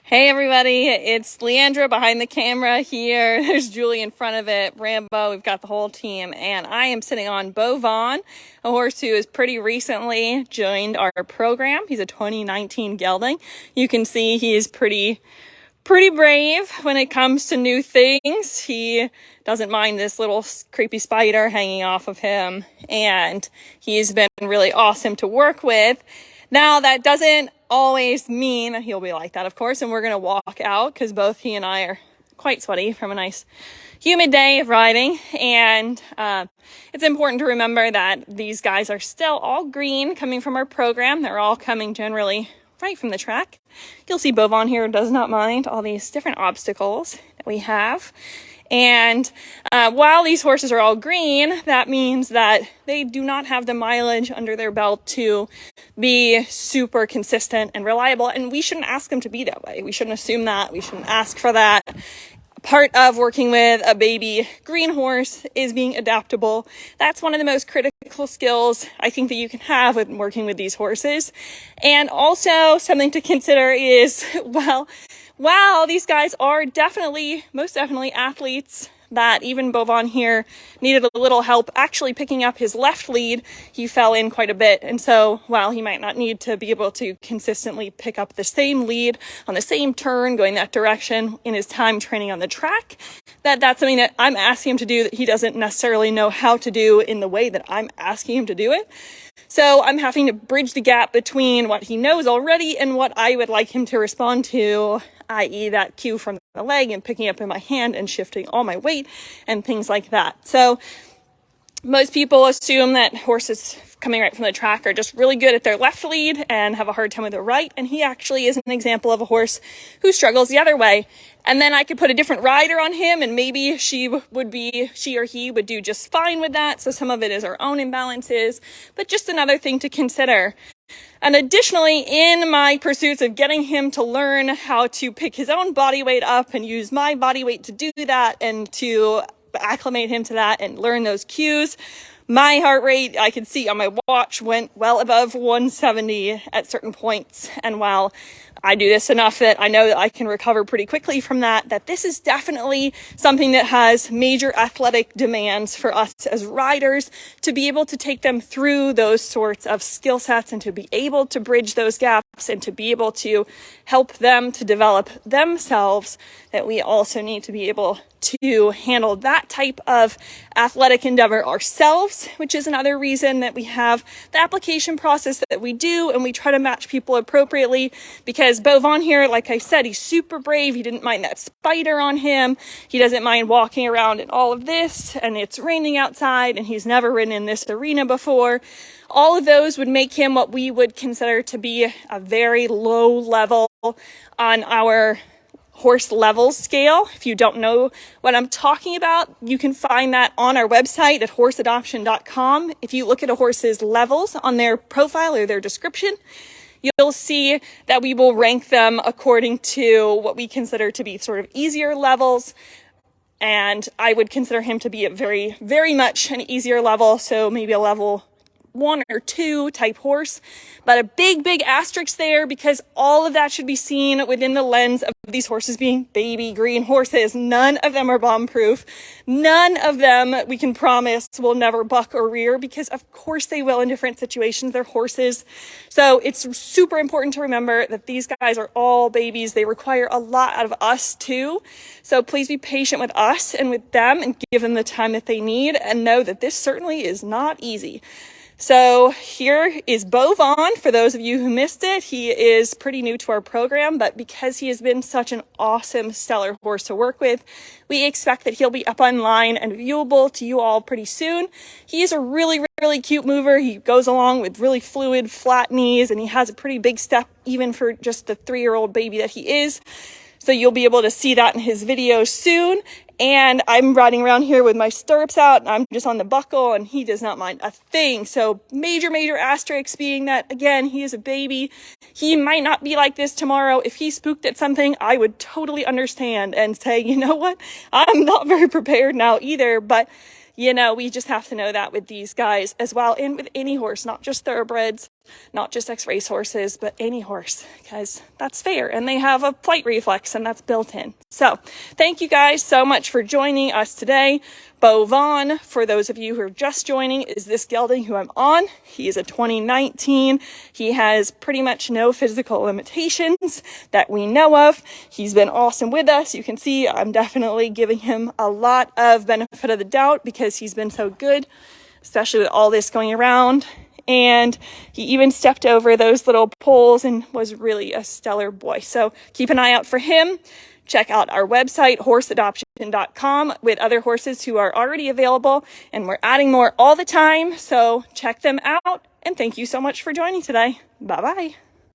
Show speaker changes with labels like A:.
A: Hey everybody, it's Leandra behind the camera here. There's Julie in front of it, Rambo, we've got the whole team, and I am sitting on Bovan, a horse who has pretty recently joined our program. He's a 2019 gelding. You can see he is pretty brave when it comes to new things. He doesn't mind this little creepy spider hanging off of him, and he's been really awesome to work with. Now, that doesn't always mean he'll be like that, of course, and we're going to walk out because both he and I are quite sweaty from a nice humid day of riding. And it's important to remember that these guys are still all green coming from our program. They're all coming generally right from the track. You'll see Bovan here does not mind all these different obstacles that we have. And while these horses are all green, that means that they do not have the mileage under their belt to be super consistent and reliable. And we shouldn't ask them to be that way. We shouldn't assume that. We shouldn't ask for that. Part of working with a baby green horse is being adaptable. That's one of the most critical skills I think that you can have when working with these horses. And also something to consider is, wow, these guys are most definitely athletes, that even Bovan here needed a little help actually picking up his left lead. He fell in quite a bit. And so while he might not need to be able to consistently pick up the same lead on the same turn going that direction in his time training on the track, that's something that I'm asking him to do that he doesn't necessarily know how to do in the way that I'm asking him to do it. So I'm having to bridge the gap between what he knows already and what I would like him to respond to, i.e. that cue from the leg and picking up in my hand and shifting all my weight and things like that. So most people assume that horses coming right from the track are just really good at their left lead and have a hard time with their right. And he actually is an example of a horse who struggles the other way. And then I could put a different rider on him and maybe she or he would do just fine with that. So some of it is our own imbalances, but just another thing to consider. And additionally, in my pursuits of getting him to learn how to pick his own body weight up and use my body weight to do that and to acclimate him to that and learn those cues, my heart rate, I could see on my watch, went well above 170 at certain points. And while I do this enough that I know that I can recover pretty quickly from that this is definitely something that has major athletic demands for us as riders to be able to take them through those sorts of skill sets and to be able to bridge those gaps and to be able to help them to develop themselves, that we also need to be able to handle that type of athletic endeavor ourselves, which is another reason that we have the application process that we do, and we try to match people appropriately. Because Bovan here, like I said, he's super brave. He didn't mind that spider on him. He doesn't mind walking around in all of this, and it's raining outside, and he's never ridden in this arena before. All of those would make him what we would consider to be a very low level on our horse levels scale. If you don't know what I'm talking about, you can find that on our website at horseadoption.com. If you look at a horse's levels on their profile or their description, you'll see that we will rank them according to what we consider to be sort of easier levels. And I would consider him to be a very, very much an easier level. So maybe a level 1 or 2 type horse, but a big asterisk there, because all of that should be seen within the lens of these horses being baby green horses. None of them are bomb proof. None of them we can promise will never buck or rear, because of course they will in different situations. They're horses. So it's super important to remember that these guys are all babies. They require a lot out of us too. So please be patient with us and with them and give them the time that they need, and know that this certainly is not easy. So here is Bovan. For those of you who missed it, he is pretty new to our program, but because he has been such an awesome, stellar horse to work with, we expect that he'll be up online and viewable to you all pretty soon. He is a really cute mover. He goes along with really fluid, flat knees, and he has a pretty big step even for just the 3-year-old baby that he is. So you'll be able to see that in his video soon. And I'm riding around here with my stirrups out, and I'm just on the buckle, and he does not mind a thing. So major asterisks being that, again, he is a baby. He might not be like this tomorrow. If he spooked at something, I would totally understand and say, you know what? I'm not very prepared now either. But, you know, we just have to know that with these guys as well, and with any horse, not just thoroughbreds. not just ex-racehorses, but any horse, because that's fair. And they have a flight reflex, and that's built in. So thank you guys so much for joining us today. Bovan, for those of you who are just joining, is this gelding who I'm on. He is a 2019. He has pretty much no physical limitations that we know of. He's been awesome with us. You can see I'm definitely giving him a lot of benefit of the doubt because he's been so good, especially with all this going around. And he even stepped over those little poles and was really a stellar boy. So keep an eye out for him. Check out our website, horseadoption.com, with other horses who are already available. And we're adding more all the time. So check them out. And thank you so much for joining today. Bye-bye.